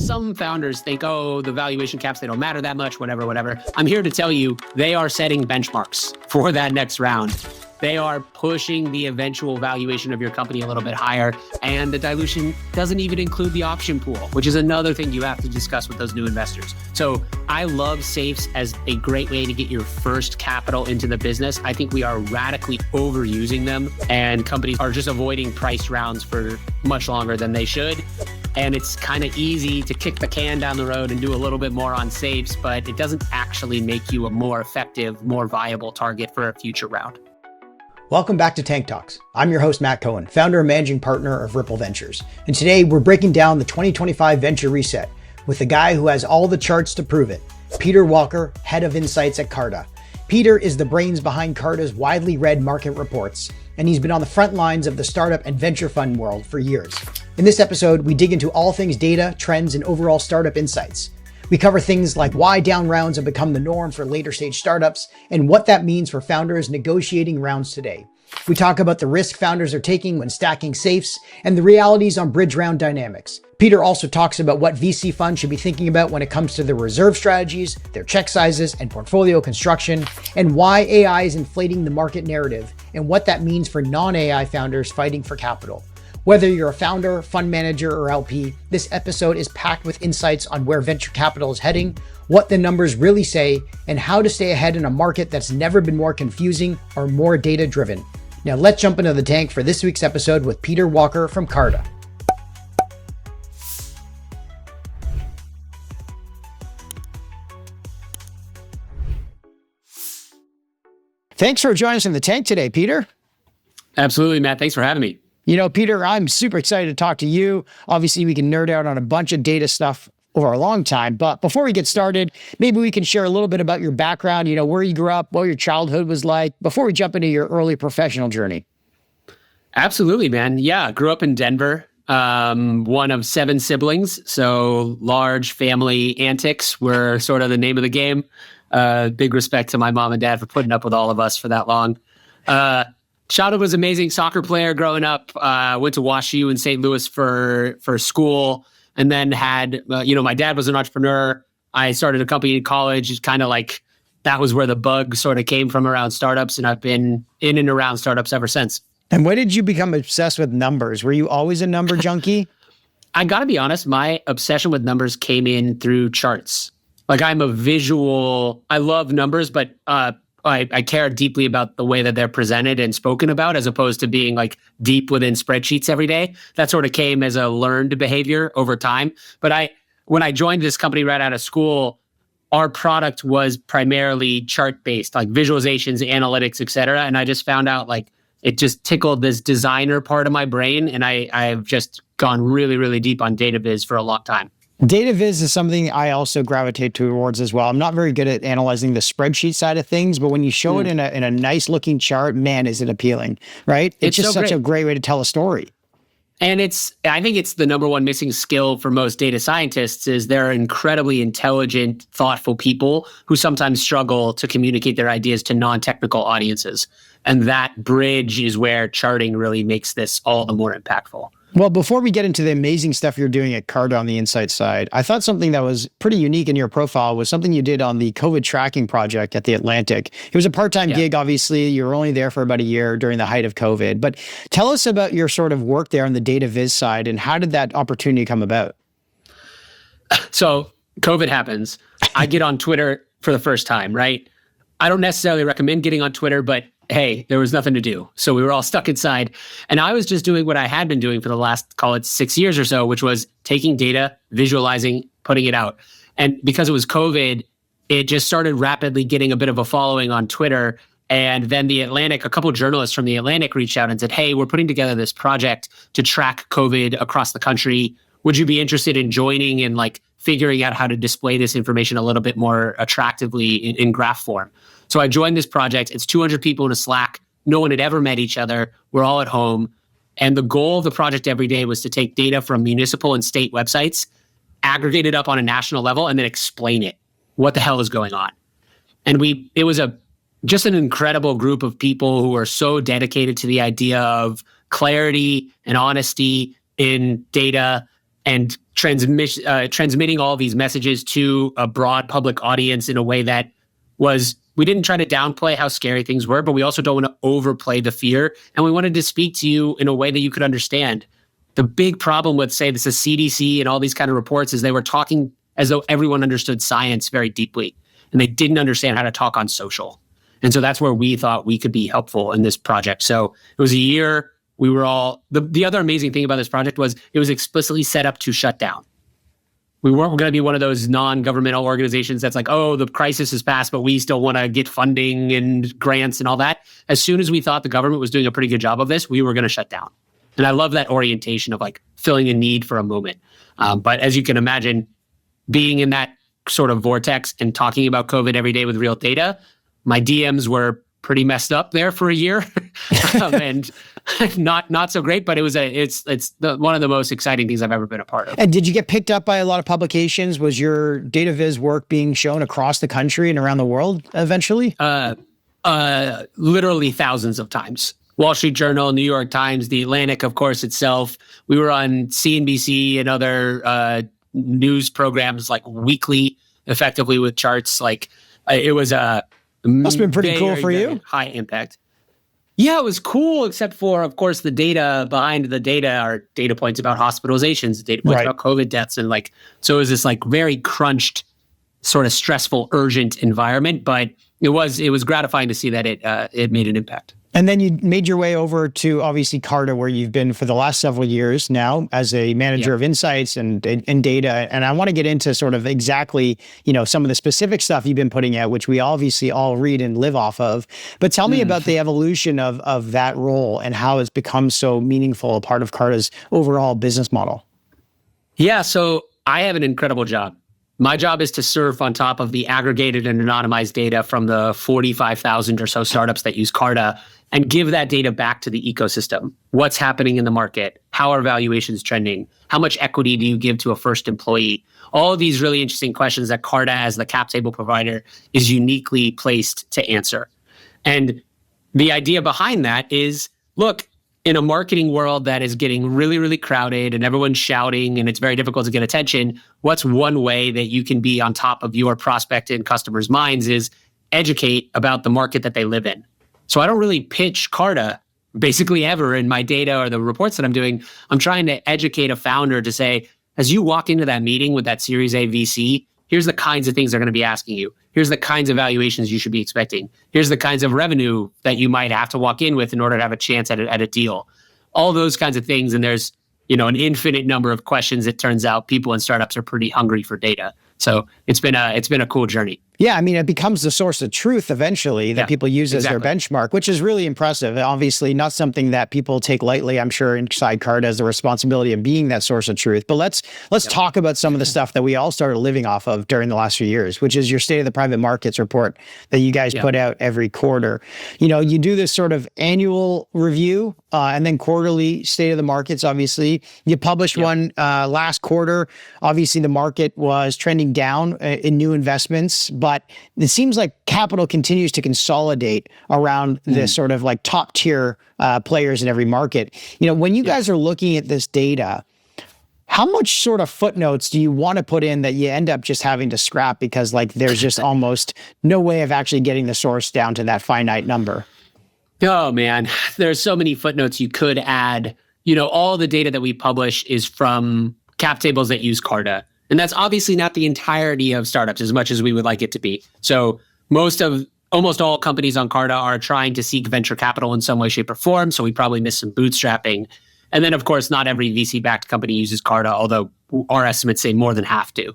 some founders think, oh, the valuation caps, they don't matter that much, whatever. I'm here to tell you, they are setting benchmarks for that next round. They are pushing the eventual valuation of your company a little bit higher. And the dilution doesn't even include the option pool, which is another thing you have to discuss with those new investors. So I love safes as a great way to get your first capital into the business. I think we are radically overusing them, and companies are just avoiding price rounds for much longer than they should. And it's kind of easy to kick the can down the road and do a little bit more on safes, but it doesn't actually make you a more effective, more viable target for a future round. Welcome back to Tank Talks. I'm your host, Matt Cohen, founder and managing partner of Ripple Ventures. And today we're breaking down the 2025 Venture Reset with the guy who has all the charts to prove it, Peter Walker, head of insights at Carta. Peter is the brains behind Carta's widely read market reports, and he's been on the front lines of the startup and venture fund world for years. In this episode, we dig into all things data, trends, and overall startup insights. We cover things like why down rounds have become the norm for later stage startups and what that means for founders negotiating rounds today. We talk about the risk founders are taking when stacking safes and the realities on bridge round dynamics. Peter also talks about what VC funds should be thinking about when it comes to their reserve strategies, their check sizes, and portfolio construction, and why AI is inflating the market narrative and what that means for non-AI founders fighting for capital. Whether you're a founder, fund manager, or LP, this episode is packed with insights on where venture capital is heading, what the numbers really say, and how to stay ahead in a market that's never been more confusing or more data-driven. Now let's jump into the tank for this week's episode with Peter Walker from Carta. Thanks for joining us in the tank today, Peter. Absolutely, Matt. Thanks for having me. You know, Peter, I'm super excited to talk to you. Obviously, we can nerd out on a bunch of data stuff over a long time. But before we get started, maybe we can share a little bit about your background, you know, where you grew up, what your childhood was like, before we jump into your early professional journey. Absolutely, man. Yeah, grew up in Denver, one of 7 siblings. So large family antics were sort of the name of the game. Big respect to my mom and dad for putting up with all of us for that long. Childhood was amazing. Soccer player growing up. Went to WashU in St. Louis for school, and then had my dad was an entrepreneur. I started a company in college. It's kind of like that was where the bug sort of came from around startups, and I've been in and around startups ever since. And when did you become obsessed with numbers? Were you always a number junkie? I got to be honest. My obsession with numbers came in through charts. Like I'm a visual. I love numbers, but I care deeply about the way that they're presented and spoken about, as opposed to being like deep within spreadsheets every day. That sort of came as a learned behavior over time. But when I joined this company right out of school, our product was primarily chart-based, like visualizations, analytics, et cetera. And I just found out like it just tickled this designer part of my brain. And I've just gone really, really deep on data viz for a long time. Data viz is something I also gravitate towards as well. I'm not very good at analyzing the spreadsheet side of things, but when you show it in a nice looking chart, man, is it appealing, right? It's just such a great way to tell a story. And I think it's the number one missing skill for most data scientists is they're incredibly intelligent, thoughtful people who sometimes struggle to communicate their ideas to non-technical audiences. And that bridge is where charting really makes this all the more impactful. Well, before we get into the amazing stuff you're doing at Carta on the insight side, I thought something that was pretty unique in your profile was something you did on the COVID tracking project at the Atlantic. It was a part-time gig, obviously. You were only there for about a year during the height of COVID. But tell us about your sort of work there on the data viz side, and how did that opportunity come about? So COVID happens. I get on Twitter for the first time, right? I don't necessarily recommend getting on Twitter, but hey, there was nothing to do. So we were all stuck inside. And I was just doing what I had been doing for the last, call it 6 years or so, which was taking data, visualizing, putting it out. And because it was COVID, it just started rapidly getting a bit of a following on Twitter. And then the Atlantic, a couple of journalists from the Atlantic reached out and said, hey, we're putting together this project to track COVID across the country. Would you be interested in joining and like figuring out how to display this information a little bit more attractively in graph form? So I joined this project. It's 200 people in a Slack. No one had ever met each other. We're all at home. And the goal of the project every day was to take data from municipal and state websites, aggregate it up on a national level, and then explain it. What the hell is going on? And it was just an incredible group of people who are so dedicated to the idea of clarity and honesty in data and transmitting all these messages to a broad public audience in a way that we didn't try to downplay how scary things were, but we also don't want to overplay the fear. And we wanted to speak to you in a way that you could understand. The big problem with, say, this is CDC and all these kind of reports is they were talking as though everyone understood science very deeply, and they didn't understand how to talk on social. And so that's where we thought we could be helpful in this project. So it was a year. We were all, the other amazing thing about this project was it was explicitly set up to shut down. We weren't going to be one of those non-governmental organizations that's like, oh, the crisis has passed, but we still want to get funding and grants and all that. As soon as we thought the government was doing a pretty good job of this, we were going to shut down. And I love that orientation of like filling a need for a moment. But as you can imagine, being in that sort of vortex and talking about COVID every day with real data, my DMs were pretty messed up there for a year, and not so great. But it's one of the most exciting things I've ever been a part of. And did you get picked up by a lot of publications? Was your data viz work being shown across the country and around the world eventually? Literally thousands of times. Wall Street Journal, New York Times, The Atlantic, of course, itself. We were on CNBC and other news programs like weekly, effectively with charts. Like it was must have been pretty cool for you. High impact. Yeah, it was cool, except for, of course, the data behind the data are data points about hospitalizations, data points about COVID deaths. And like, so it was this like very crunched, sort of stressful, urgent environment. But it was gratifying to see that it made an impact. And then you made your way over to obviously Carta, where you've been for the last several years now as a manager of insights and data. And I want to get into sort of exactly, some of the specific stuff you've been putting out, which we obviously all read and live off of. But tell me about the evolution of that role and how it's become so meaningful a part of Carta's overall business model. Yeah, so I have an incredible job. My job is to surf on top of the aggregated and anonymized data from the 45,000 or so startups that use Carta and give that data back to the ecosystem. What's happening in the market? How are valuations trending? How much equity do you give to a first employee? All of these really interesting questions that Carta, as the cap table provider, is uniquely placed to answer. And the idea behind that is, look, in a marketing world that is getting really, really crowded and everyone's shouting and it's very difficult to get attention, what's one way that you can be on top of your prospect and customers' minds is educate about the market that they live in. So I don't really pitch Carta basically ever in my data or the reports that I'm doing. I'm trying to educate a founder to say, as you walk into that meeting with that Series A VC, here's the kinds of things they're going to be asking you. Here's the kinds of valuations you should be expecting. Here's the kinds of revenue that you might have to walk in with in order to have a chance at a deal. All those kinds of things. And there's, an infinite number of questions. It turns out people in startups are pretty hungry for data. So it's been a cool journey. Yeah, I mean, it becomes the source of truth eventually that people use as their benchmark, which is really impressive. Obviously, not something that people take lightly. I'm sure inside Carta has the responsibility of being that source of truth. But let's talk about some of the stuff that we all started living off of during the last few years, which is your State of the Private Markets report that you guys put out every quarter. You do this sort of annual review and then quarterly State of the Markets, obviously. You published one last quarter. Obviously, the market was trending down in new investments, but it seems like capital continues to consolidate around this sort of like top tier players in every market. When you guys are looking at this data, how much sort of footnotes do you want to put in that you end up just having to scrap because like there's just almost no way of actually getting the source down to that finite number? Oh man, there's so many footnotes you could add. All the data that we publish is from cap tables that use Carta. And that's obviously not the entirety of startups as much as we would like it to be. So almost all companies on Carta are trying to seek venture capital in some way, shape, or form. So we probably miss some bootstrapping. And then, of course, not every VC-backed company uses Carta, although our estimates say more than half do.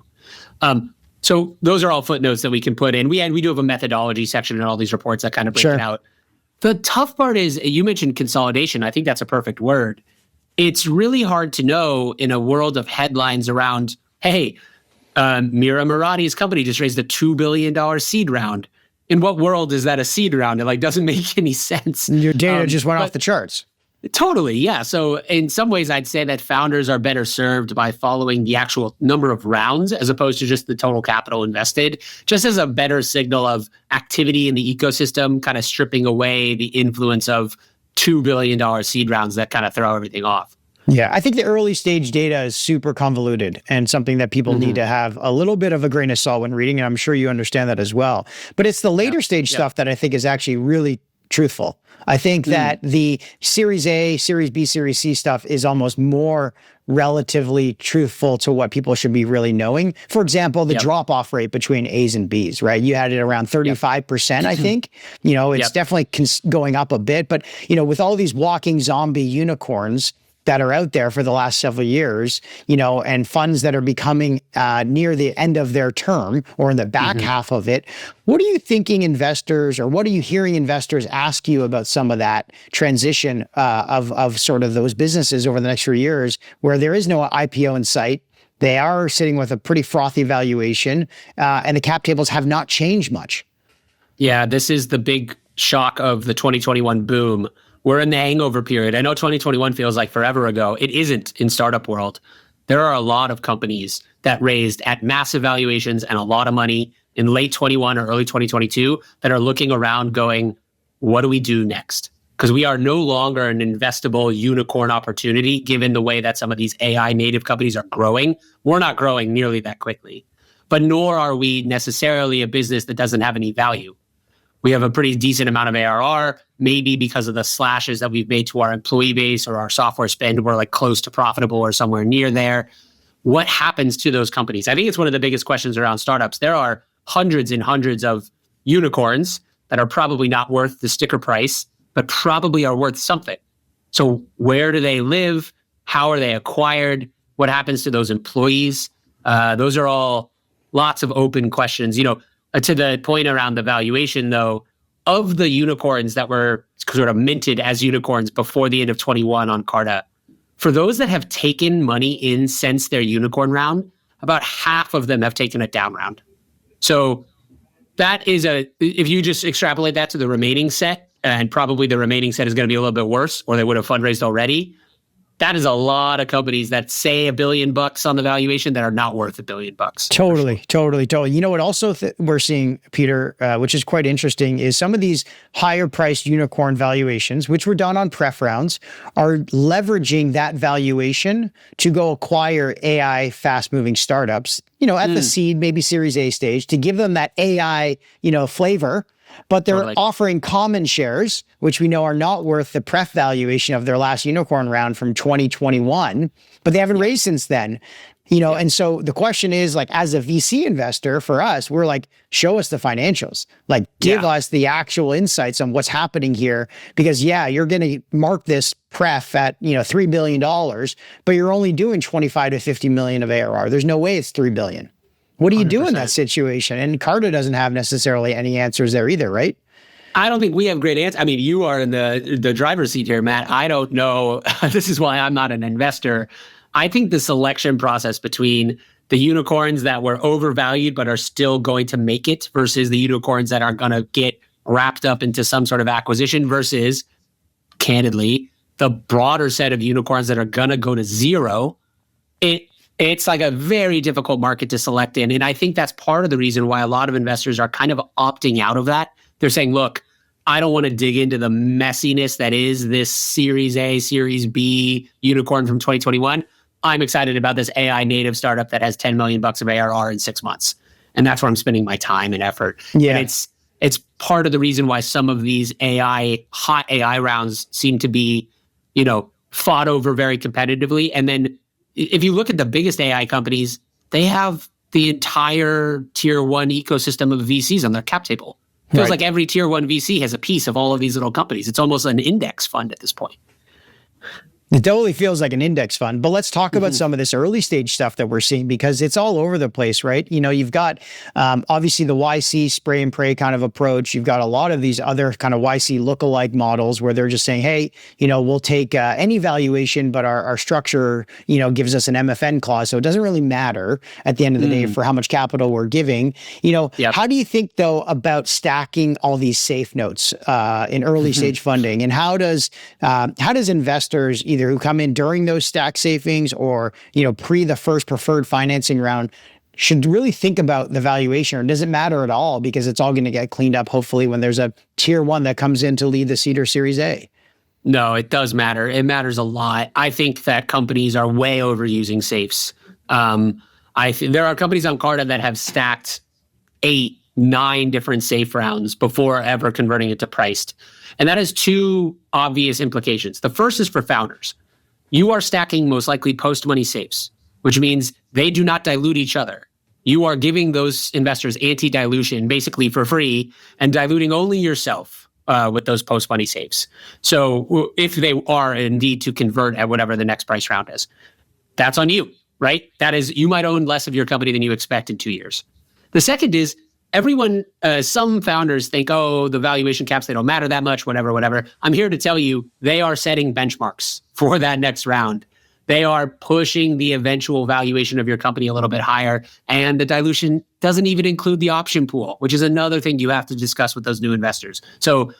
So those are all footnotes that we can put in. We do have a methodology section in all these reports that kind of break it out. The tough part is, you mentioned consolidation. I think that's a perfect word. It's really hard to know in a world of headlines around, hey, Mira Murati's company just raised a $2 billion seed round. In what world is that a seed round? It doesn't make any sense. Your data just went off the charts. Totally, yeah. So in some ways, I'd say that founders are better served by following the actual number of rounds as opposed to just the total capital invested, just as a better signal of activity in the ecosystem, kind of stripping away the influence of $2 billion seed rounds that kind of throw everything off. Yeah, I think the early stage data is super convoluted and something that people need to have a little bit of a grain of salt when reading, and I'm sure you understand that as well. But it's the later stage stuff that I think is actually really truthful. I think that the Series A, Series B, Series C stuff is almost more relatively truthful to what people should be really knowing. For example, the drop-off rate between A's and B's, right? You had it around 35%, I think. It's definitely going up a bit. But, with all these walking zombie unicorns that are out there for the last several years, and funds that are becoming near the end of their term or in the back half of it. What are you thinking investors, or what are you hearing investors ask you about some of that transition of sort of those businesses over the next few years where there is no IPO in sight? They are sitting with a pretty frothy valuation, and the cap tables have not changed much. Yeah, this is the big shock of the 2021 boom. We're in the hangover period. I know 2021 feels like forever ago. It isn't in startup world. There are a lot of companies that raised at massive valuations and a lot of money in late 21 or early 2022 that are looking around going, what do we do next? Because we are no longer an investable unicorn opportunity, given the way that some of these AI native companies are growing. We're not growing nearly that quickly, but nor are we necessarily a business that doesn't have any value. We have a pretty decent amount of ARR, maybe because of the slashes that we've made to our employee base or our software spend, we're like close to profitable or somewhere near there. What happens to those companies? I think it's one of the biggest questions around startups. There are hundreds and hundreds of unicorns that are probably not worth the sticker price, but probably are worth something. So where do they live? How are they acquired? What happens to those employees? Those are all lots of open questions. To the point around the valuation, though, of the unicorns that were sort of minted as unicorns before the end of 21 on Carta, for those that have taken money in since their unicorn round, about half of them have taken a down round. So that is if you just extrapolate that to the remaining set, and probably the remaining set is going to be a little bit worse, or they would have fundraised already. That is a lot of companies that say $1 billion on the valuation that are not worth $1 billion. Totally. You know what also we're seeing, Peter, which is quite interesting, is some of these higher priced unicorn valuations, which were done on pref rounds, are leveraging that valuation to go acquire AI fast moving startups, at the seed, maybe Series A stage, to give them that AI, flavor. But they're offering common shares, which we know are not worth the pref valuation of their last unicorn round from 2021, but they haven't raised since then. And so the question is, like, as a VC investor for us, we're like, show us the financials, like give us the actual insights on what's happening here, because you're going to mark this pref at, $3 billion, but you're only doing 25 to 50 million of ARR. There's no way it's 3 billion. What do you 100%. Do in that situation? And Carta doesn't have necessarily any answers there either, right? I don't think we have great answers. I mean, you are in the driver's seat here, Matt. I don't know. This is why I'm not an investor. I think the selection process between the unicorns that were overvalued but are still going to make it versus the unicorns that are going to get wrapped up into some sort of acquisition versus, candidly, the broader set of unicorns that are going to go to zero, it's like a very difficult market to select in. And I think that's part of the reason why a lot of investors are kind of opting out of that. They're saying, look, I don't want to dig into the messiness that is this Series A, Series B unicorn from 2021. I'm excited about this AI native startup that has $10 million of ARR in 6 months. And that's where I'm spending my time and effort. Yeah. And it's part of the reason why some of these hot AI rounds seem to be, fought over very competitively. And then if you look at the biggest AI companies, they have the entire tier one ecosystem of VCs on their cap table. It feels like every tier one VC has a piece of all of these little companies. It's almost an index fund at this point. It totally feels like an index fund, but let's talk about some of this early stage stuff that we're seeing, because it's all over the place, right? You've got obviously the YC spray and pray kind of approach. You've got a lot of these other kind of YC lookalike models where they're just saying, hey, we'll take any valuation, but our structure, gives us an MFN clause. So it doesn't really matter at the end of the day for how much capital we're giving. How do you think, though, about stacking all these safe notes in early stage funding? And how does investors, either who come in during those stack savings or, pre the first preferred financing round, should really think about the valuation, or does it matter at all because it's all going to get cleaned up, hopefully, when there's a tier one that comes in to lead the seed or Series A? No, it does matter. It matters a lot. I think that companies are way overusing safes. There are companies on Carta that have stacked 8, 9 different safe rounds before ever converting it to priced. And that has two obvious implications. The first is for founders. You are stacking most likely post-money safes, which means they do not dilute each other. You are giving those investors anti-dilution basically for free and diluting only yourself with those post-money safes. So if they are indeed to convert at whatever the next price round is, that's on you, right? That is, you might own less of your company than you expect in 2 years. The second is some founders think, oh, the valuation caps, they don't matter that much, whatever. I'm here to tell you, they are setting benchmarks for that next round. They are pushing the eventual valuation of your company a little bit higher. And the dilution doesn't even include the option pool, which is another thing you have to discuss with those new investors. So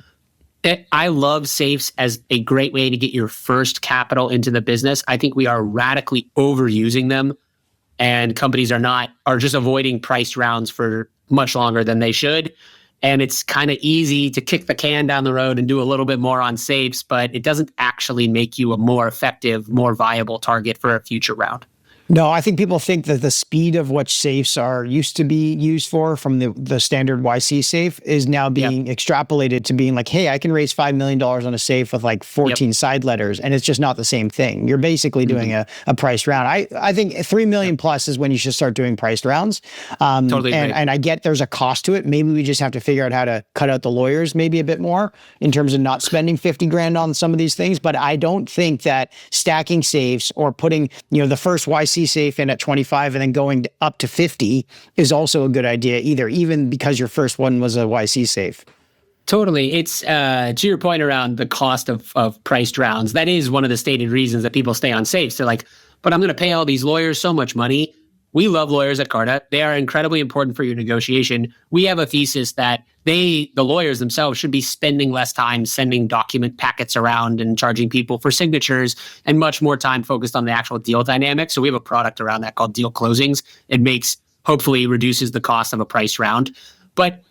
I love safes as a great way to get your first capital into the business. I think we are radically overusing them, and companies are just avoiding priced rounds for much longer than they should. And it's kind of easy to kick the can down the road and do a little bit more on safes, but it doesn't actually make you a more effective, more viable target for a future round. No, I think people think that the speed of what safes are used to be used for from the standard YC safe is now being extrapolated to being like, hey, I can raise $5 million on a safe with like 14 side letters, and it's just not the same thing. You're basically doing a priced round. I think 3 million plus is when you should start doing priced rounds. Totally agree. And I get there's a cost to it. Maybe we just have to figure out how to cut out the lawyers maybe a bit more in terms of not spending 50 grand on some of these things. But I don't think that stacking safes or putting, the first YC safe in at 25 and then going up to 50 is also a good idea either, even because your first one was a YC safe. Totally. It's to your point around the cost of priced rounds. That is one of the stated reasons that people stay on safes. They're like, but I'm going to pay all these lawyers so much money. We love lawyers at Carta. They are incredibly important for your negotiation. We have a thesis that the lawyers themselves should be spending less time sending document packets around and charging people for signatures and much more time focused on the actual deal dynamics. So we have a product around that called Deal Closings. It hopefully reduces the cost of a price round. But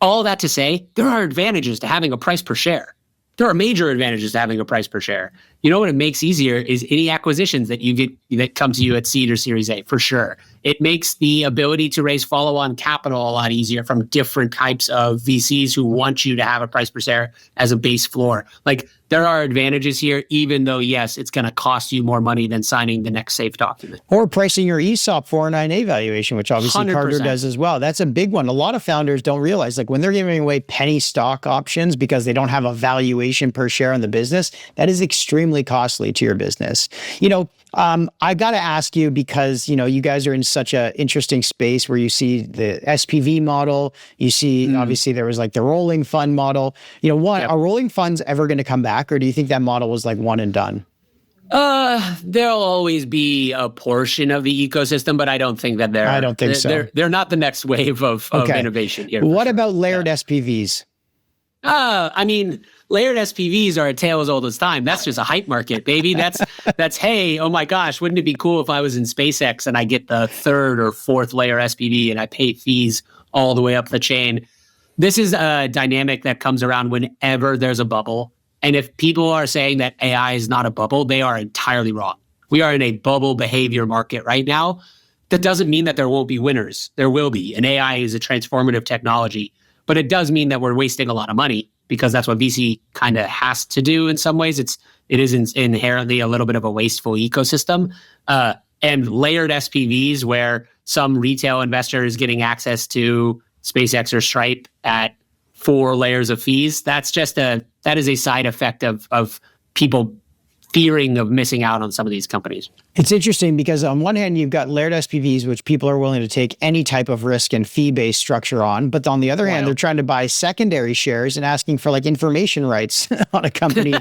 all that to say, there are advantages to having a price per share. There are major advantages to having a price per share. You know what it makes easier is any acquisitions that you get that come to you at seed or Series A, for sure. It makes the ability to raise follow-on capital a lot easier from different types of VCs who want you to have a price per share as a base floor. Like, there are advantages here, even though, yes, it's going to cost you more money than signing the next safe document. Or pricing your ESOP 409A valuation, which obviously 100%. Carter does as well. That's a big one. A lot of founders don't realize, like, when they're giving away penny stock options because they don't have a valuation per share in the business, that is extremely costly to your business. I got to ask you, because, you guys are in such an interesting space where you see the SPV model, you see, obviously there was like the rolling fund model, are rolling funds ever going to come back, or do you think that model was like one and done? There'll always be a portion of the ecosystem, but I don't think that I don't think so. They're not the next wave of innovation here. What about layered SPVs? Layered SPVs are a tale as old as time. That's just a hype market, baby. That's hey, oh my gosh, wouldn't it be cool if I was in SpaceX and I get the 3rd or 4th layer SPV and I pay fees all the way up the chain? This is a dynamic that comes around whenever there's a bubble. And if people are saying that AI is not a bubble, they are entirely wrong. We are in a bubble behavior market right now. That doesn't mean that there won't be winners. There will be. And AI is a transformative technology. But it does mean that we're wasting a lot of money, because that's what VC kind of has to do in some ways. It is inherently a little bit of a wasteful ecosystem. And layered SPVs, where some retail investor is getting access to SpaceX or Stripe at 4 layers of fees, that is a side effect of people fearing of missing out on some of these companies. It's interesting because on one hand, you've got layered SPVs, which people are willing to take any type of risk and fee-based structure on. But on the other hand, they're trying to buy secondary shares and asking for like information rights on a company,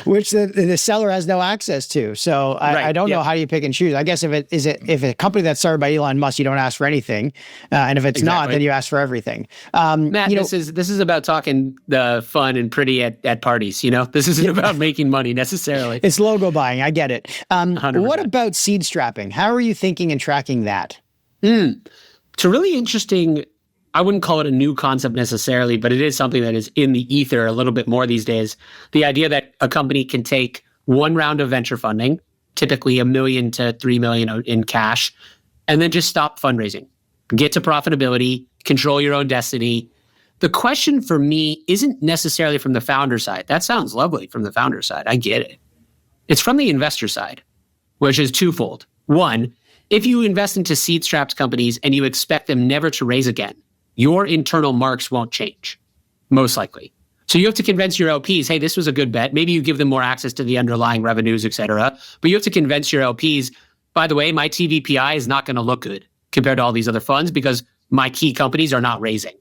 which the seller has no access to. So I don't know how you pick and choose. I guess if a company that's started by Elon Musk, you don't ask for anything. And if it's not, then you ask for everything. Matt, this is about talking the fun and pretty at parties. This isn't about making money necessarily. It's logo buying. I get it. 100%. What about seed strapping? How are you thinking and tracking that? It's a really interesting I wouldn't call it a new concept necessarily, but it is something that is in the ether a little bit more these days. The idea that a company can take one round of venture funding, typically $1 million to $3 million in cash, and then just stop fundraising, get to profitability, control your own destiny. The question for me isn't necessarily from the founder side. That sounds lovely from the founder side. I get it. It's from the investor side, which is twofold. One, if you invest into seed-strapped companies and you expect them never to raise again, your internal marks won't change, most likely. So you have to convince your LPs, hey, this was a good bet. Maybe you give them more access to the underlying revenues, et cetera. But you have to convince your LPs, by the way, my TVPI is not going to look good compared to all these other funds because my key companies are not raising.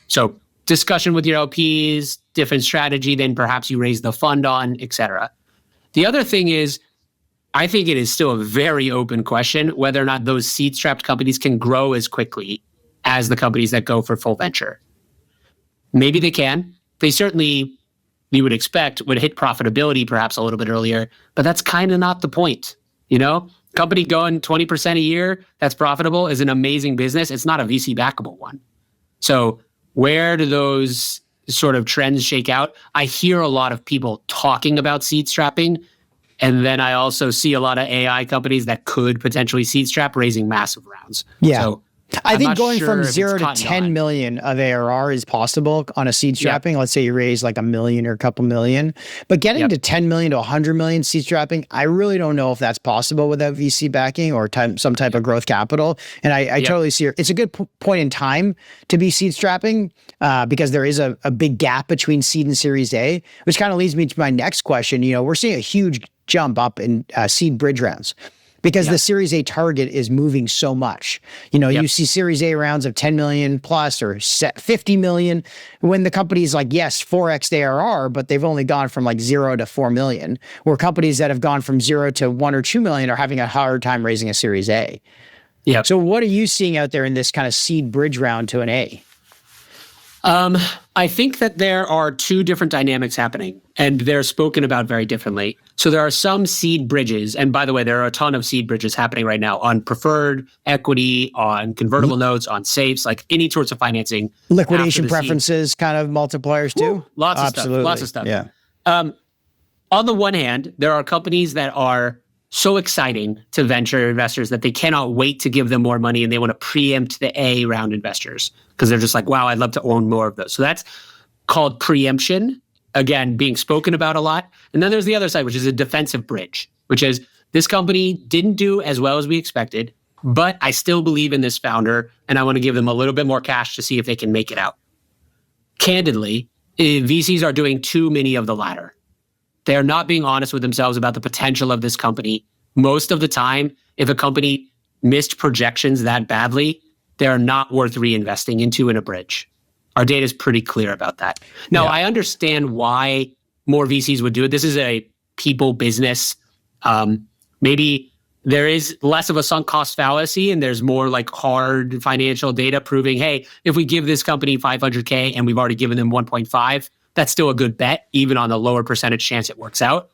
So discussion with your LPs, different strategy than perhaps you raise the fund on, et cetera. The other thing is, I think it is still a very open question whether or not those seed-strapped companies can grow as quickly as the companies that go for full venture. Maybe they can. They certainly, you would expect, would hit profitability perhaps a little bit earlier, but that's kind of not the point. You know, company going 20% a year that's profitable is an amazing business. It's not a VC backable one. So where do those sort of trends shake out? I hear a lot of people talking about seed strapping, and then I also see a lot of AI companies that could potentially seed strap raising massive rounds. Yeah. So I think going from 0 to 10 million of ARR is possible on a seed strapping. Let's say you raise like $1 million or a couple million, but getting to 10 million to 100 million seed strapping, I really don't know if that's possible without VC backing or some type of growth capital. And I totally see it's a good point in time to be seed strapping because there is a big gap between seed and Series A, which kind of leads me to my next question. You know, we're seeing a huge jump up in seed bridge rounds, because the Series A target is moving so much. You know, you see Series A rounds of 10 million plus or 50 million when the company's like, yes, 4x the ARR, but they've only gone from like 0 to 4 million, where companies that have gone from 0 to 1 or 2 million are having a hard time raising a Series A. Yeah. So what are you seeing out there in this kind of seed bridge round to an A? I think that there are two different dynamics happening, and they're spoken about very differently. So there are some seed bridges, and by the way, there are a ton of seed bridges happening right now on preferred equity, on convertible notes, on safes, like any sorts of financing. Liquidation preferences, kind of multipliers too? Lots of stuff. Yeah. On the one hand, there are companies that are so exciting to venture investors that they cannot wait to give them more money, and they want to preempt the A round investors because they're just like, wow, I'd love to own more of those. So that's called preemption, again, being spoken about a lot. And then there's the other side, which is a defensive bridge, which is this company didn't do as well as we expected, but I still believe in this founder, and I want to give them a little bit more cash to see if they can make it out. Candidly, VCs are doing too many of the latter. They're not being honest with themselves about the potential of this company. Most of the time, if a company missed projections that badly, they're not worth reinvesting into in a bridge. Our data is pretty clear about that. Now, I understand why more VCs would do it. This is a people business. Maybe there is less of a sunk cost fallacy and there's more like hard financial data proving, hey, if we give this company $500K and we've already given them 1.5, that's still a good bet, even on the lower percentage chance it works out.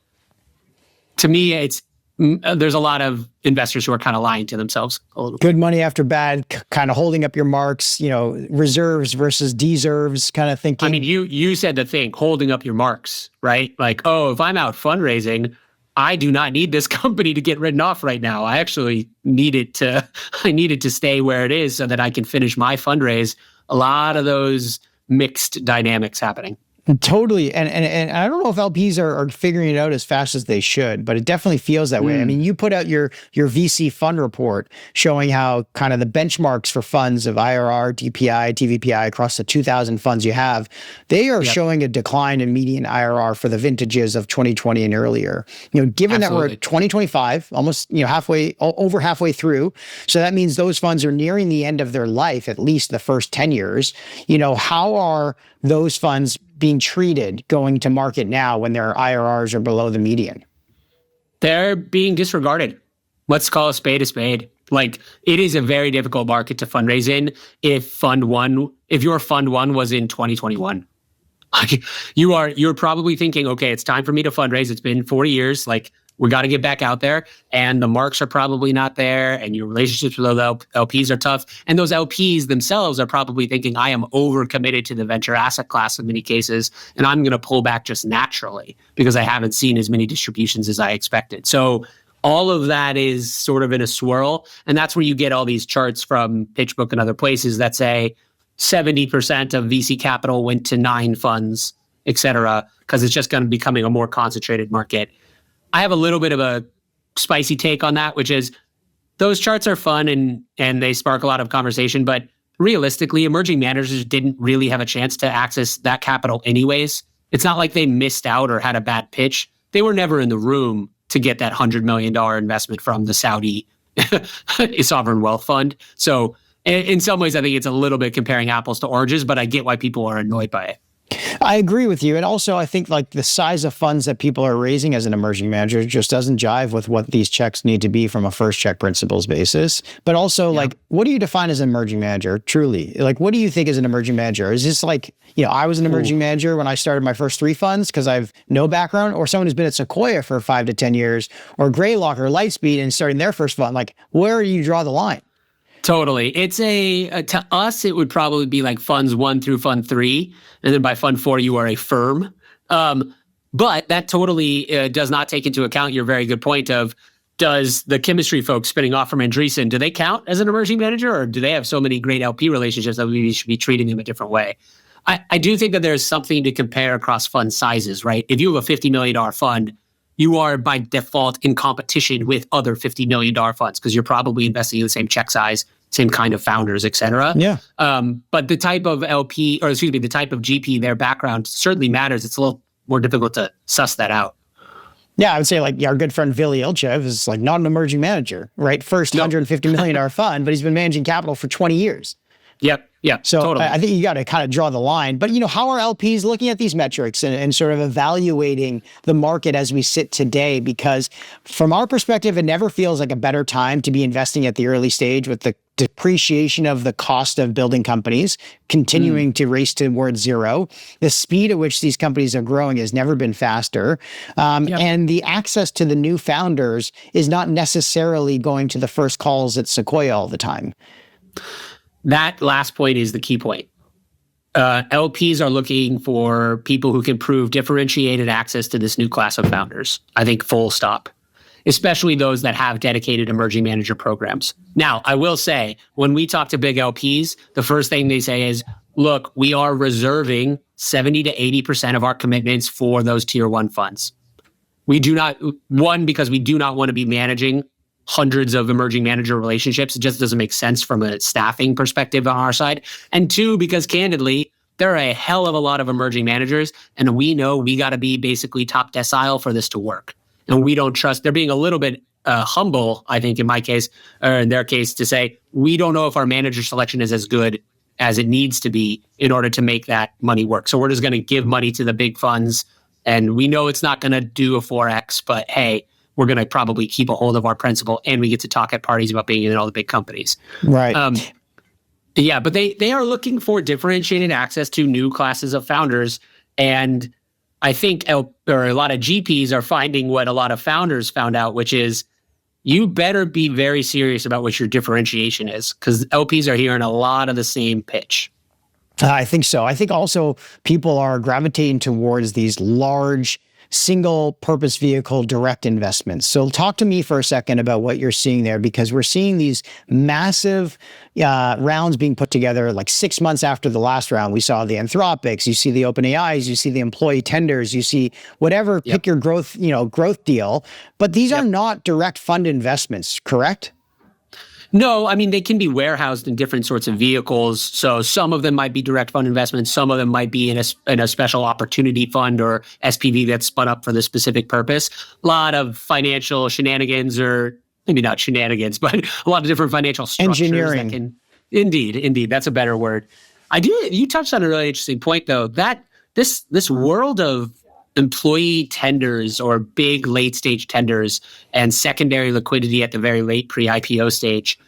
To me, there's a lot of investors who are kind of lying to themselves a little bit. Good money after bad, kind of holding up your marks, you know, reserves versus deserves kind of thinking. I mean, you said the thing, holding up your marks, right? Like, oh, if I'm out fundraising, I do not need this company to get written off right now. I actually need it to stay where it is so that I can finish my fundraise. A lot of those mixed dynamics happening. Totally. And I don't know if LPs are figuring it out as fast as they should, but it definitely feels that way. I mean, you put out your VC fund report showing how kind of the benchmarks for funds of IRR, DPI, TVPI across the 2,000 funds you have, they are showing a decline in median IRR for the vintages of 2020 and earlier. You know, given that we're at 2025, almost, you know, over halfway through. So that means those funds are nearing the end of their life, at least the first 10 years. You know, how are those funds being treated going to market now when their IRRs are below the median? They're being disregarded. Let's call a spade a spade. Like, it is a very difficult market to fundraise in if your fund one was in 2021. You're probably thinking, okay, it's time for me to fundraise. It's been 4 years. Like, we got to get back out there, and the marks are probably not there, and your relationships with those LPs are tough, and those LPs themselves are probably thinking, I am overcommitted to the venture asset class in many cases, and I'm going to pull back just naturally because I haven't seen as many distributions as I expected. So all of that is sort of in a swirl, and that's where you get all these charts from PitchBook and other places that say 70% of VC capital went to 9 funds, et cetera, because it's just going to be becoming a more concentrated market. I have a little bit of a spicy take on that, which is those charts are fun and they spark a lot of conversation, but realistically, emerging managers didn't really have a chance to access that capital anyways. It's not like they missed out or had a bad pitch. They were never in the room to get that $100 million investment from the Saudi sovereign wealth fund. So in some ways, I think it's a little bit comparing apples to oranges, but I get why people are annoyed by it. I agree with you. And also, I think like the size of funds that people are raising as an emerging manager just doesn't jive with what these checks need to be from a first check principles basis. But also, like, what do you define as an emerging manager, truly? Like, what do you think is an emerging manager? Is this like, I was an emerging manager when I started my first 3 funds because I have no background, or someone who's been at Sequoia for 5 to 10 years, or Greylock or Lightspeed and starting their first fund? Like, where do you draw the line? Totally. It's to us, it would probably be like funds 1 through fund 3. And then by fund 4, you are a firm. But that totally does not take into account your very good point of, does the chemistry folks spinning off from Andreessen, do they count as an emerging manager, or do they have so many great LP relationships that we should be treating them a different way? I do think that there's something to compare across fund sizes, right? If you have a $50 million fund, you are by default in competition with other $50 million funds because you're probably investing in the same check size, same kind of founders, et cetera. Yeah. But the type of the type of GP, their background certainly matters. It's a little more difficult to suss that out. Yeah, I would say like our good friend Vili Ilchev is like not an emerging manager, right? First $150 million fund, but he's been managing capital for 20 years. Yep. Yeah. So totally. I think you got to kind of draw the line. But, how are LPs looking at these metrics and sort of evaluating the market as we sit today? Because from our perspective, it never feels like a better time to be investing at the early stage with the depreciation of the cost of building companies continuing to race towards zero. The speed at which these companies are growing has never been faster. And the access to the new founders is not necessarily going to the first calls at Sequoia all the time. That last point is the key point. LPs are looking for people who can prove differentiated access to this new class of founders. I think full stop, especially those that have dedicated emerging manager programs. Now, I will say, when we talk to big LPs, the first thing they say is, look, we are reserving 70 to 80% of our commitments for those tier 1 funds. We do not, one, because we do not want to be managing hundreds of emerging manager relationships. It just doesn't make sense from a staffing perspective on our side. And 2, because candidly, there are a hell of a lot of emerging managers, and we know we got to be basically top decile for this to work. And we don't trust, they're being a little bit humble, I think, in my case, or in their case, to say, we don't know if our manager selection is as good as it needs to be in order to make that money work. So we're just going to give money to the big funds, and we know it's not going to do a 4X, but hey, we're going to probably keep a hold of our principal, and we get to talk at parties about being in all the big companies. Right. But they are looking for differentiated access to new classes of founders. And I think a lot of GPs are finding what a lot of founders found out, which is you better be very serious about what your differentiation is, because LPs are hearing a lot of the same pitch. I think so. I think also people are gravitating towards these large single purpose vehicle direct investments. So talk to me for a second about what you're seeing there, because we're seeing these massive rounds being put together like 6 months after the last round. We saw the Anthropics, you see the OpenAIs, you see the employee tenders, you see whatever, pick your growth deal. But these are not direct fund investments, correct? No, I mean, they can be warehoused in different sorts of vehicles. So some of them might be direct fund investments. Some of them might be in a special opportunity fund or SPV that's spun up for this specific purpose. A lot of financial shenanigans, or maybe not shenanigans, but a lot of different financial structures. Engineering. That can, indeed, that's a better word. You touched on a really interesting point, though, that this world of employee tenders or big late stage tenders and secondary liquidity at the very late pre-IPO stage,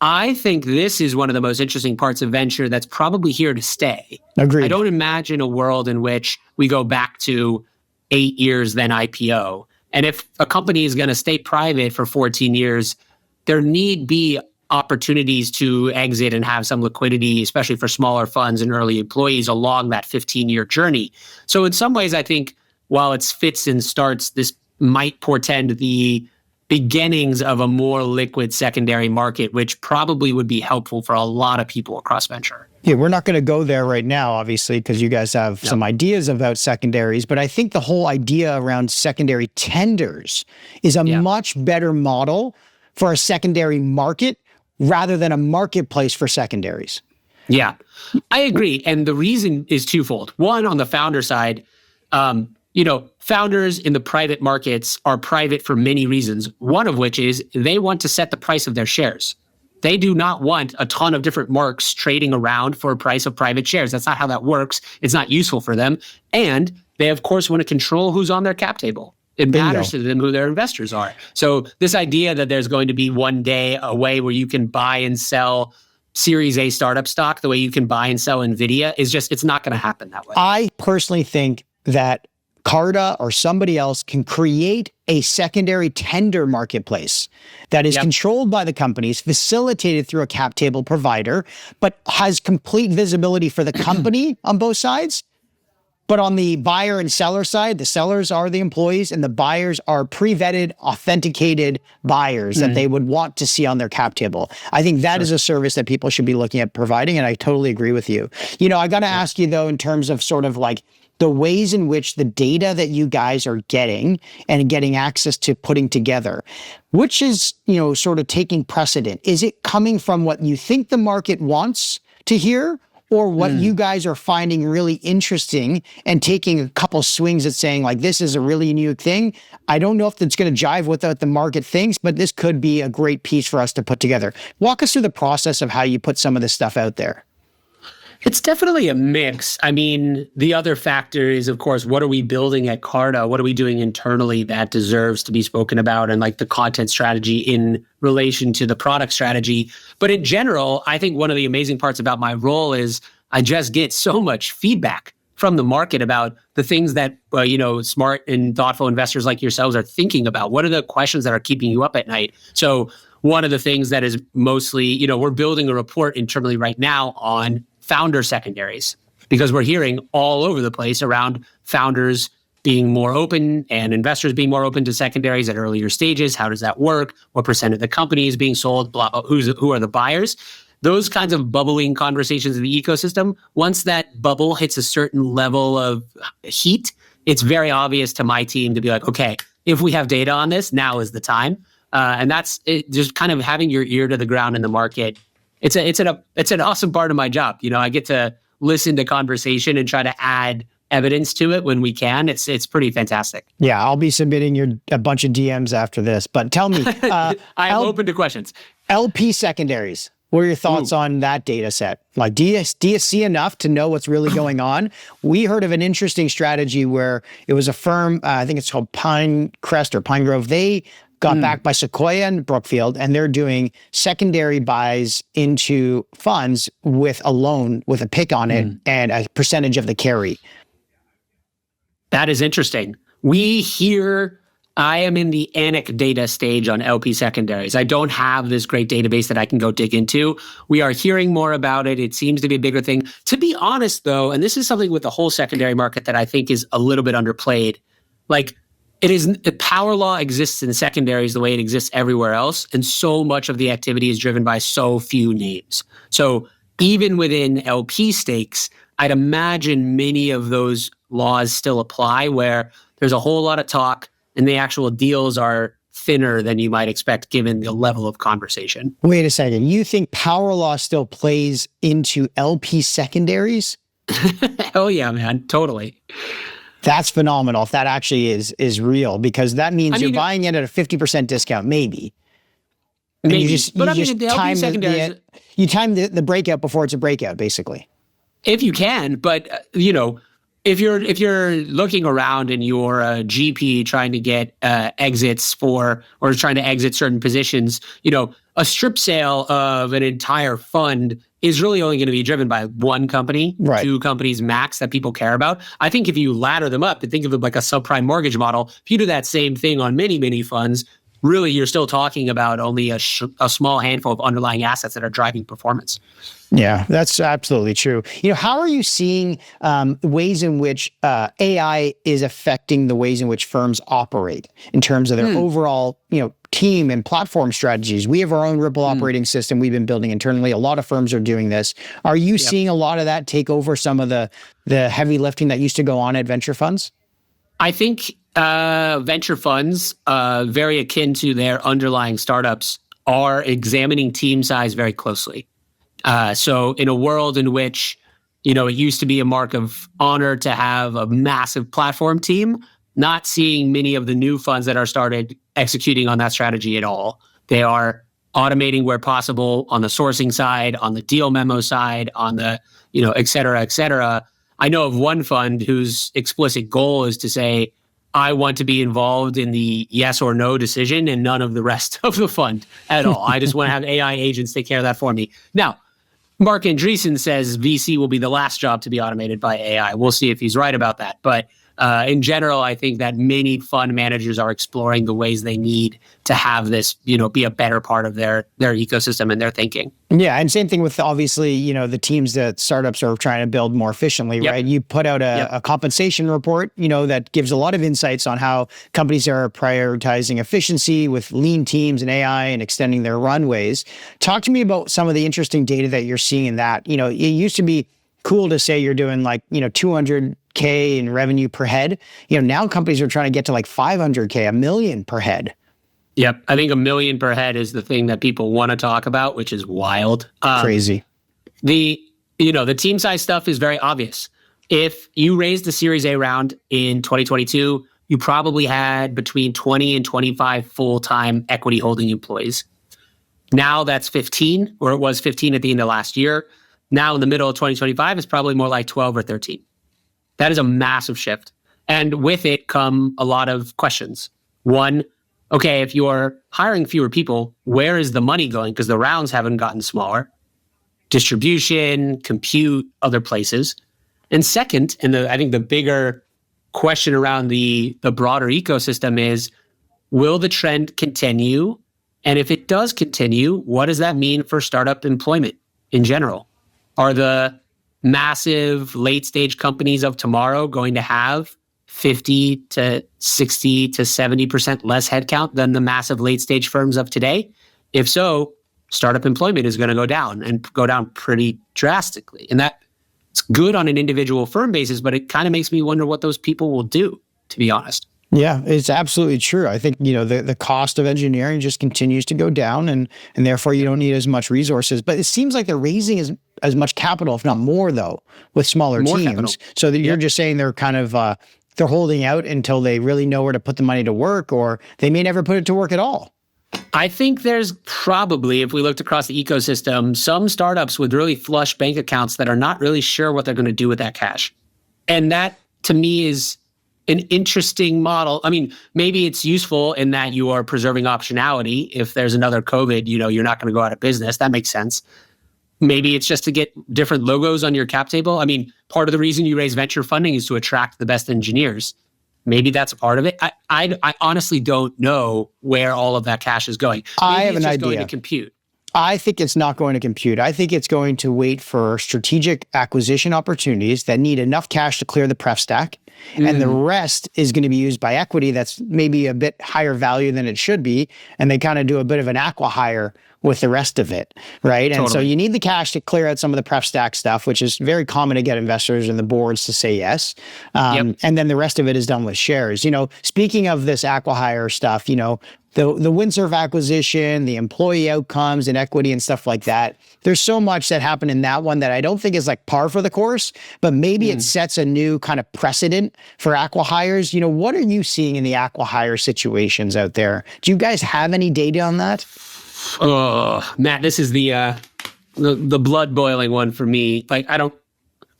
I think this is one of the most interesting parts of venture that's probably here to stay. Agreed. I don't imagine a world in which we go back to 8 years then IPO And if a company is going to stay private for 14 years, there need be opportunities to exit and have some liquidity, especially for smaller funds and early employees along that 15-year journey. So in some ways, I think while it's fits and starts, this might portend the beginnings of a more liquid secondary market, which probably would be helpful for a lot of people across venture. Yeah, we're not going to go there right now, obviously, because you guys have some ideas about secondaries. But I think the whole idea around secondary tenders is a much better model for a secondary market rather than a marketplace for secondaries. Yeah, I agree. And the reason is twofold. One, on the founder side, founders in the private markets are private for many reasons, one of which is they want to set the price of their shares. They do not want a ton of different marks trading around for a price of private shares. That's not how that works. It's not useful for them. And they, of course, want to control who's on their cap table. It matters to them who their investors are. So this idea that there's going to be one day a way where you can buy and sell Series A startup stock the way you can buy and sell NVIDIA is just, it's not going to happen that way. I personally think that Carta or somebody else can create a secondary tender marketplace that is controlled by the companies, facilitated through a cap table provider, but has complete visibility for the company on both sides. But on the buyer and seller side, the sellers are the employees and the buyers are pre-vetted, authenticated buyers that they would want to see on their cap table. I think that is a service that people should be looking at providing, and I totally agree with you. I got to ask you, though, in terms of sort of like the ways in which the data that you guys are getting and getting access to putting together, which is, sort of taking precedent? Is it coming from what you think the market wants to hear, or what you guys are finding really interesting and taking a couple swings at saying, like, this is a really unique thing? I don't know if it's going to jive with what the market thinks, but this could be a great piece for us to put together. Walk us through the process of how you put some of this stuff out there. It's definitely a mix. I mean, the other factor is, of course, what are we building at Carta? What are we doing internally that deserves to be spoken about, and like the content strategy in relation to the product strategy. But in general, I think one of the amazing parts about my role is I just get so much feedback from the market about the things that, smart and thoughtful investors like yourselves are thinking about. What are the questions that are keeping you up at night? So one of the things that is mostly, we're building a report internally right now on founder secondaries, because we're hearing all over the place around founders being more open and investors being more open to secondaries at earlier stages. How does that work? What percent of the company is being sold? Blah, blah, who are the buyers? Those kinds of bubbling conversations in the ecosystem, once that bubble hits a certain level of heat, it's very obvious to my team to be like, okay, if we have data on this, now is the time. And that's it, just kind of having your ear to the ground in the market. It's an awesome part of my job. I get to listen to conversation and try to add evidence to it when we can. It's pretty fantastic. Yeah, I'll be submitting a bunch of DMs after this. But tell me, I'm open to questions. LP secondaries. What are your thoughts on that data set? Like, do you see enough to know what's really going on? We heard of an interesting strategy where it was a firm, I think it's called Pinecrest or Pine Grove. They got backed by Sequoia and Brookfield, and they're doing secondary buys into funds with a loan with a PIK on it and a percentage of the carry. That is interesting. I am in the anecdata stage on LP secondaries. I don't have this great database that I can go dig into. We are hearing more about it. It seems to be a bigger thing. To be honest, though, and this is something with the whole secondary market that I think is a little bit underplayed, power law exists in secondaries the way it exists everywhere else, and so much of the activity is driven by so few names. So even within LP stakes, I'd imagine many of those laws still apply, where there's a whole lot of talk and the actual deals are thinner than you might expect given the level of conversation. Wait a second. You think power law still plays into LP secondaries? Hell yeah, man. Totally. That's phenomenal if that actually is real, because that means you're buying it at a 50% discount, maybe. And maybe. you time the breakout before it's a breakout, basically. If you can, but if you're looking around and you're a GP trying to get exits or trying to exit certain positions, a strip sale of an entire fund is really only going to be driven by one company, Right. two companies max that people care about. I think if you ladder them up and think of it like a subprime mortgage model, if you do that same thing on many, many funds, really you're still talking about only a small handful of underlying assets that are driving performance. Yeah, that's absolutely true. How are you seeing ways in which AI is affecting the ways in which firms operate in terms of their overall, team and platform strategies? We have our own Ripple operating system we've been building internally. A lot of firms are doing this. Are you seeing a lot of that take over some of the heavy lifting that used to go on at venture funds? I think venture funds, very akin to their underlying startups, are examining team size very closely. So in a world in which, it used to be a mark of honor to have a massive platform team, not seeing many of the new funds that are started executing on that strategy at all. They are automating where possible on the sourcing side, on the deal memo side, on the, et cetera, et cetera. I know of one fund whose explicit goal is to say, I want to be involved in the yes or no decision and none of the rest of the fund at all. I just want to have AI agents take care of that for me. Now, Mark Andreessen says VC will be the last job to be automated by AI. We'll see if he's right about that. But in general, I think that many fund managers are exploring the ways they need to have this, be a better part of their ecosystem and their thinking. Yeah, and same thing with obviously, the teams that startups are trying to build more efficiently, right? You put out a compensation report, that gives a lot of insights on how companies are prioritizing efficiency with lean teams and AI and extending their runways. Talk to me about some of the interesting data that you're seeing in that. It used to be cool to say you're doing like, 200K in revenue per head. Now companies are trying to get to like 500K, $1 million per head. Yep. I think $1 million per head is the thing that people want to talk about, which is wild. Crazy. The team size stuff is very obvious. If you raised the Series A round in 2022, you probably had between 20 and 25 full-time equity holding employees. Now that's 15, or it was 15 at the end of last year. Now in the middle of 2025, it's probably more like 12 or 13. That is a massive shift. And with it come a lot of questions. One, okay, if you're hiring fewer people, where is the money going? Because the rounds haven't gotten smaller. Distribution, compute, other places. And second, and I think the bigger question around the broader ecosystem is, will the trend continue? And if it does continue, what does that mean for startup employment in general? Are the massive late stage companies of tomorrow going to have 50 to 60 to 70% less headcount than the massive late stage firms of today? If so, startup employment is going to go down and go down pretty drastically. And that's good on an individual firm basis, but it kind of makes me wonder what those people will do, to be honest. Yeah, it's absolutely true. I think, the cost of engineering just continues to go down and therefore you don't need as much resources. But it seems like they're raising as much capital, if not more, though, with smaller teams. Capital. So that you're just saying they're kind of, they're holding out until they really know where to put the money to work, or they may never put it to work at all. I think there's probably, if we looked across the ecosystem, some startups with really flush bank accounts that are not really sure what they're going to do with that cash. And that, to me, is an interesting model. I mean, maybe it's useful in that you are preserving optionality. If there's another COVID, you're not going to go out of business. That makes sense. Maybe it's just to get different logos on your cap table. I mean, part of the reason you raise venture funding is to attract the best engineers. Maybe that's a part of it. I honestly don't know where all of that cash is going. Maybe I have an idea. It's going to compute. I think it's not going to compute. I think it's going to wait for strategic acquisition opportunities that need enough cash to clear the pref stack. And the rest is going to be used by equity that's maybe a bit higher value than it should be. And they kind of do a bit of an acqui-hire with the rest of it, right? And so you need the cash to clear out some of the pref stack stuff, which is very common to get investors and the boards to say yes. And then the rest of it is done with shares. Speaking of this acqui-hire stuff, the Windsurf acquisition, the employee outcomes and equity and stuff like that. There's so much that happened in that one that I don't think is like par for the course, but maybe it sets a new kind of precedent for acqui-hires. What are you seeing in the acqui-hire situations out there? Do you guys have any data on that? Oh, Matt, this is the blood boiling one for me. Like,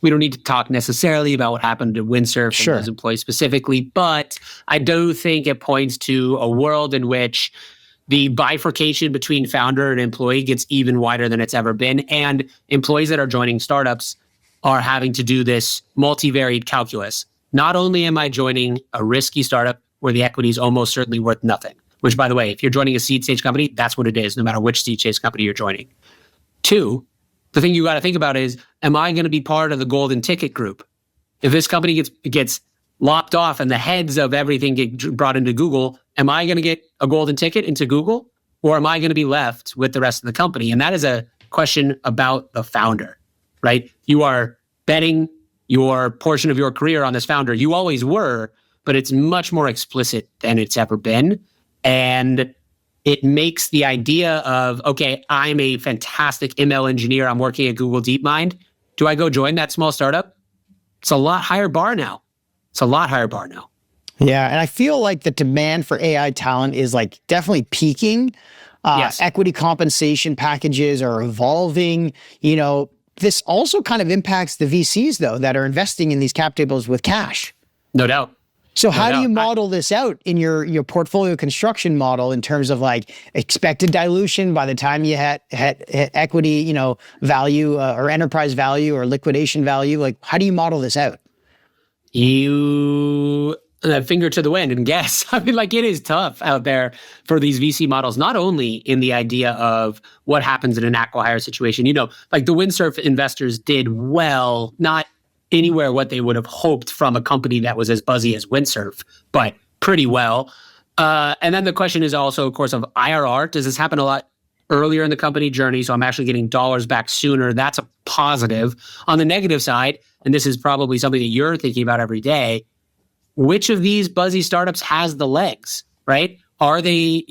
we don't need to talk necessarily about what happened to Windsurf and those employees specifically, but I do think it points to a world in which the bifurcation between founder and employee gets even wider than it's ever been. And employees that are joining startups are having to do this multivariate calculus. Not only am I joining a risky startup where the equity is almost certainly worth nothing, which, by the way, if you're joining a seed stage company, that's what it is, no matter which seed stage company you're joining. Two, the thing you got to think about is, am I going to be part of the golden ticket group? If this company gets lopped off and the heads of everything get brought into Google, am I going to get a golden ticket into Google, or am I going to be left with the rest of the company? And that is a question about the founder, right? You are betting your portion of your career on this founder. You always were, but it's much more explicit than it's ever been. And it makes the idea of, okay, I'm a fantastic ML engineer. I'm working at Google DeepMind. Do I go join that small startup? It's a lot higher bar now. Yeah, and I feel like the demand for AI talent is like definitely peaking. Yes. Equity compensation packages are evolving. This also kind of impacts the VCs, though, that are investing in these cap tables with cash. No doubt. So how do you model this out in your portfolio construction model in terms of like expected dilution by the time you hit equity, value or enterprise value or liquidation value? Like, how do you model this out? You finger to the wind and guess. I mean, like, it is tough out there for these VC models, not only in the idea of what happens in an acqui-hire situation. Like the Windsurf investors did well, not anywhere what they would have hoped from a company that was as buzzy as Windsurf, but pretty well. And then the question is also, of course, of IRR. Does this happen a lot earlier in the company journey? So I'm actually getting dollars back sooner. That's a positive. On the negative side, and this is probably something that you're thinking about every day, which of these buzzy startups has the legs, right? Are they,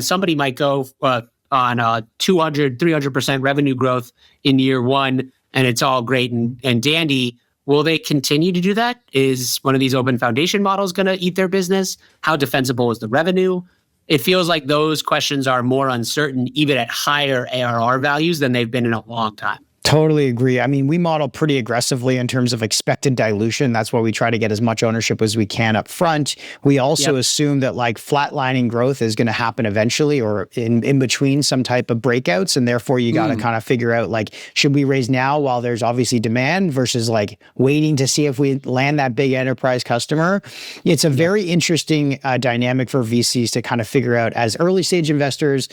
somebody might go on 200, 300% revenue growth in year one, and it's all great and dandy. Will they continue to do that? Is one of these open foundation models going to eat their business? How defensible is the revenue? It feels like those questions are more uncertain, even at higher ARR values than they've been in a long time. Totally agree. I mean, we model pretty aggressively in terms of expected dilution. That's why we try to get as much ownership as we can up front. We also assume that like flatlining growth is going to happen eventually or in between some type of breakouts. And therefore you got to kind of figure out like, should we raise now while there's obviously demand versus like waiting to see if we land that big enterprise customer? It's a very interesting dynamic for VCs to kind of figure out as early stage investors,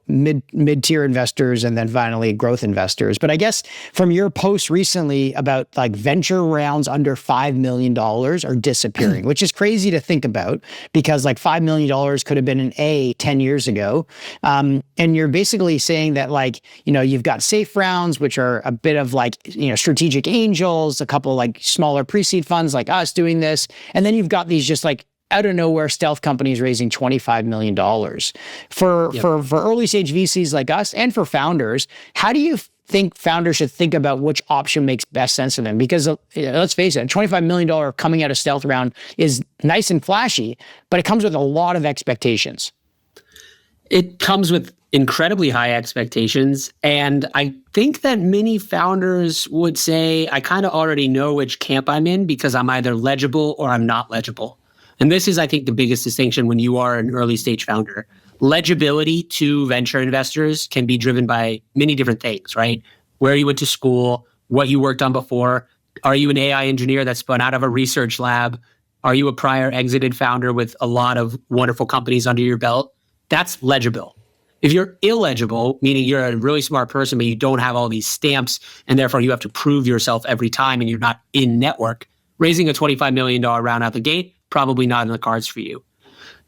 mid-tier investors, and then finally growth investors. But I guess from your post recently about like venture rounds under $5 million are disappearing, which is crazy to think about because like $5 million could have been an A 10 years ago. And you're basically saying that like, you've got safe rounds, which are a bit of like, strategic angels, a couple like smaller pre-seed funds like us doing this. And then you've got these just like out of nowhere stealth companies raising $25 million. For early stage VCs like us and for founders, how do you think founders should think about which option makes best sense for them? Because let's face it, a $25 million coming out of stealth round is nice and flashy, but it comes with a lot of expectations. It comes with incredibly high expectations. And I think that many founders would say, I kind of already know which camp I'm in because I'm either legible or I'm not legible. And this is, I think, the biggest distinction when you are an early stage founder. Legibility to venture investors can be driven by many different things, right? Where you went to school, what you worked on before. Are you an AI engineer that spun out of a research lab? Are you a prior exited founder with a lot of wonderful companies under your belt? That's legible. If you're illegible, meaning you're a really smart person, but you don't have all these stamps, and therefore you have to prove yourself every time and you're not in network, raising a $25 million round out the gate, probably not in the cards for you.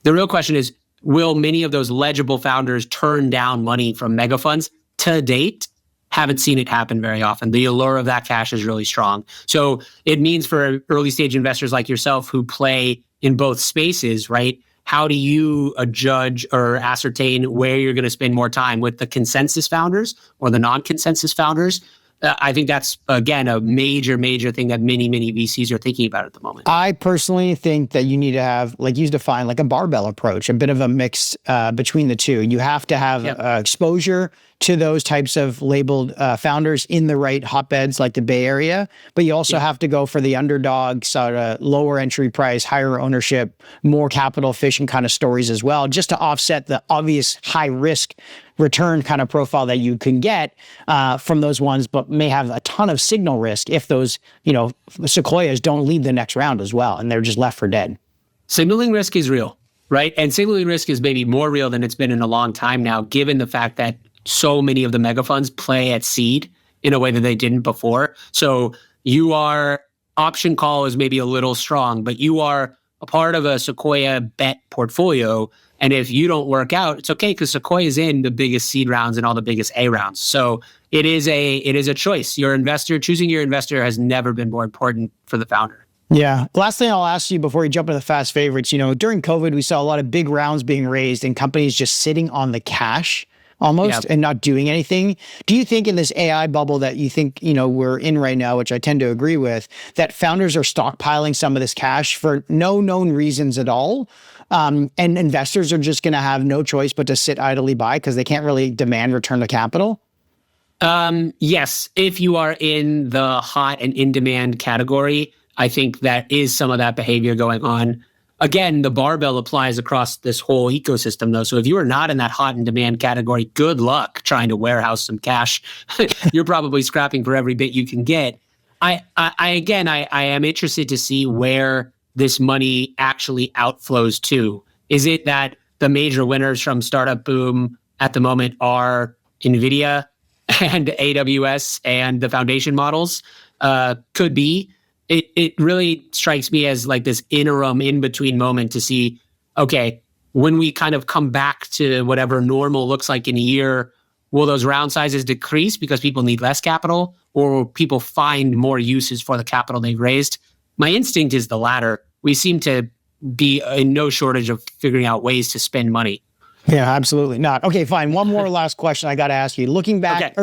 The real question is, will many of those legible founders turn down money from mega funds? To date, haven't seen it happen very often. The allure of that cash is really strong. So it means for early stage investors like yourself who play in both spaces, right? How do you judge or ascertain where you're going to spend more time with the consensus founders or the non-consensus founders? I think that's, again, a major, major thing that many, many VCs are thinking about at the moment. I personally think that you need to have, like you define, like a barbell approach, a bit of a mix between the two. You have to have exposure to those types of labeled founders in the right hotbeds like the Bay Area, but you also have to go for the underdog, sort of lower entry price, higher ownership, more capital efficient kind of stories as well, just to offset the obvious high risk return kind of profile that you can get from those ones, but may have a ton of signal risk if those, sequoias don't lead the next round as well, and they're just left for dead. Signaling risk is real, right? And signaling risk is maybe more real than it's been in a long time now, given the fact that so many of the mega funds play at seed in a way that they didn't before. So option call is maybe a little strong, but you are a part of a Sequoia bet portfolio. And if you don't work out, it's okay, because Sequoia is in the biggest seed rounds and all the biggest A rounds. So it is a choice. Choosing your investor has never been more important for the founder. Yeah. Last thing I'll ask you before we jump into the fast favorites, during COVID, we saw a lot of big rounds being raised and companies just sitting on the cash almost and not doing anything. Do you think in this AI bubble that you think, we're in right now, which I tend to agree with, that founders are stockpiling some of this cash for no known reasons at all? And investors are just going to have no choice but to sit idly by because they can't really demand return to capital? Yes. If you are in the hot and in-demand category, I think that is some of that behavior going on. Again, the barbell applies across this whole ecosystem, though. So if you are not in that hot and demand category, good luck trying to warehouse some cash. You're probably scrapping for every bit you can get. I am interested to see where this money actually outflows to. Is it that the major winners from startup boom at the moment are NVIDIA and AWS and the foundation models? Could be. It really strikes me as like this interim in-between moment to see, okay, when we kind of come back to whatever normal looks like in a year, will those round sizes decrease because people need less capital, or will people find more uses for the capital they've raised? My instinct is the latter. We seem to be in no shortage of figuring out ways to spend money. Yeah, absolutely not. Okay, fine. One more last question I got to ask you. Looking back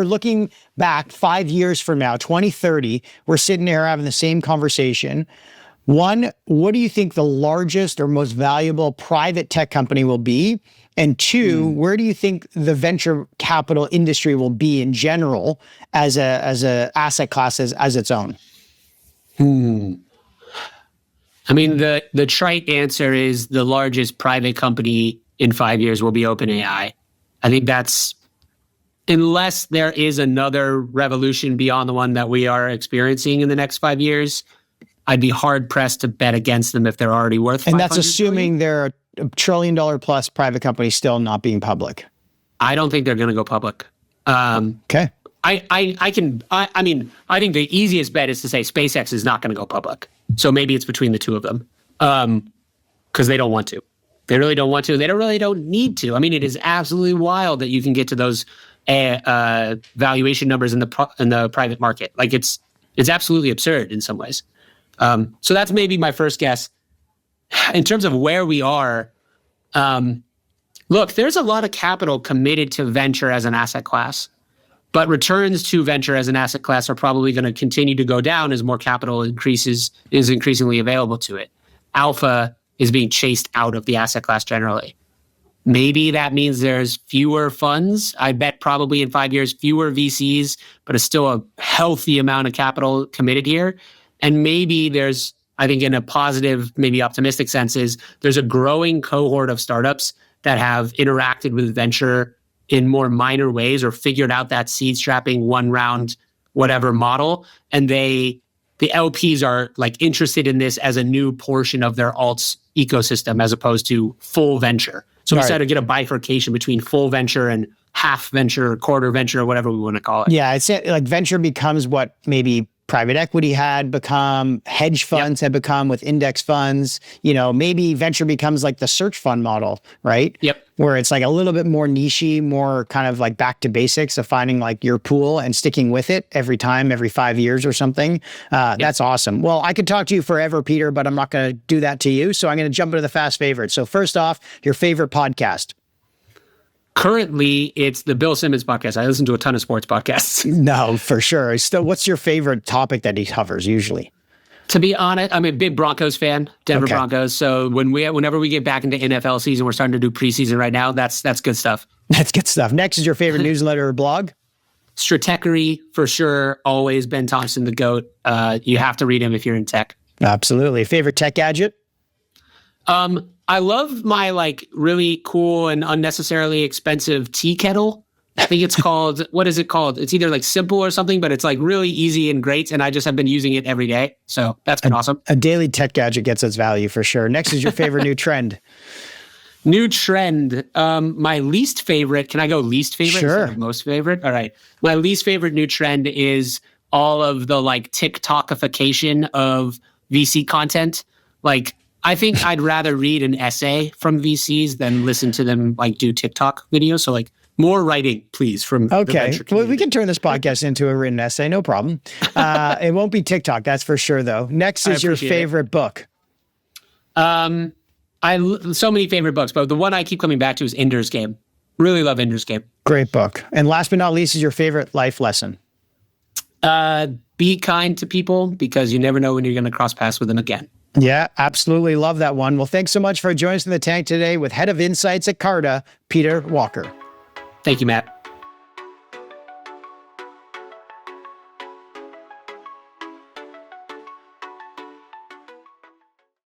5 years from now, 2030, we're sitting here having the same conversation. One, what do you think the largest or most valuable private tech company will be? And two, where do you think the venture capital industry will be in general as a asset class as its own? I mean, the trite answer is the largest private company in 5 years will be OpenAI. I think that's, unless there is another revolution beyond the one that we are experiencing in the next 5 years, I'd be hard pressed to bet against them if they're already worth. And that's assuming they're $1 trillion plus private company still not being public. I don't think they're going to go public. Okay. I think the easiest bet is to say SpaceX is not going to go public. So maybe it's between the two of them, because they don't want to. They really don't want to. They really don't need to. I mean, it is absolutely wild that you can get to those valuation numbers in the private market. Like it's absolutely absurd in some ways. So that's maybe my first guess. In terms of where we are, look, there's a lot of capital committed to venture as an asset class, but returns to venture as an asset class are probably going to continue to go down as more capital is increasingly available to it. Alpha is being chased out of the asset class generally. Maybe that means there's fewer funds. I bet probably in 5 years, fewer VCs, but it's still a healthy amount of capital committed here. And maybe there's, I think in a positive, maybe optimistic sense, is there's a growing cohort of startups that have interacted with venture in more minor ways or figured out that seed strapping one round, whatever model. And the LPs are like interested in this as a new portion of their alts ecosystem as opposed to full venture. So we started to get a bifurcation between full venture and half venture, quarter venture, or whatever we want to call it. Yeah, it's like venture becomes what maybe private equity had become, hedge funds had become with index funds. Maybe venture becomes like the search fund model, right? Yep. Where it's like a little bit more niche-y, more kind of like back to basics of finding like your pool and sticking with it every 5 years or something. That's awesome. Well, I could talk to you forever, Peter, but I'm not going to do that to you. So I'm going to jump into the fast favorites. So first off, your favorite podcast. Currently, it's the Bill Simmons podcast. I listen to a ton of sports podcasts. No, for sure. Still, what's your favorite topic that he covers usually? To be honest, I'm a big Broncos fan, Denver Okay. Broncos. So whenever we get back into NFL season, we're starting to do preseason right now. That's good stuff. That's good stuff. Next is your favorite newsletter or blog? Stratechery, for sure. Always Ben Thompson, the GOAT. You have to read him if you're in tech. Absolutely. Favorite tech gadget? I love my like really cool and unnecessarily expensive tea kettle. I think it's called, what is it called? It's either like Simple or something, but it's like really easy and great. And I just have been using it every day. So that's been awesome. A daily tech gadget gets its value for sure. Next is your favorite new trend. New trend. My least favorite. Can I go least favorite? Sure. Instead of most favorite. All right. My least favorite new trend is all of the like TikTokification of VC content. Like, I think I'd rather read an essay from VCs than listen to them like do TikTok videos. So like more writing, please, from the Okay. venture Well, we community. can turn this podcast into a written essay. No problem. It won't be TikTok. That's for sure, though. Next is your appreciate it. favorite book. So many favorite books, but the one I keep coming back to is Ender's Game. Really love Ender's Game. Great book. And last but not least is your favorite life lesson. Be kind to people because you never know when you're going to cross paths with them again. Yeah, absolutely love that one. Well, thanks so much for joining us in the tank today with Head of Insights at Carta, Peter Walker. Thank you, Matt.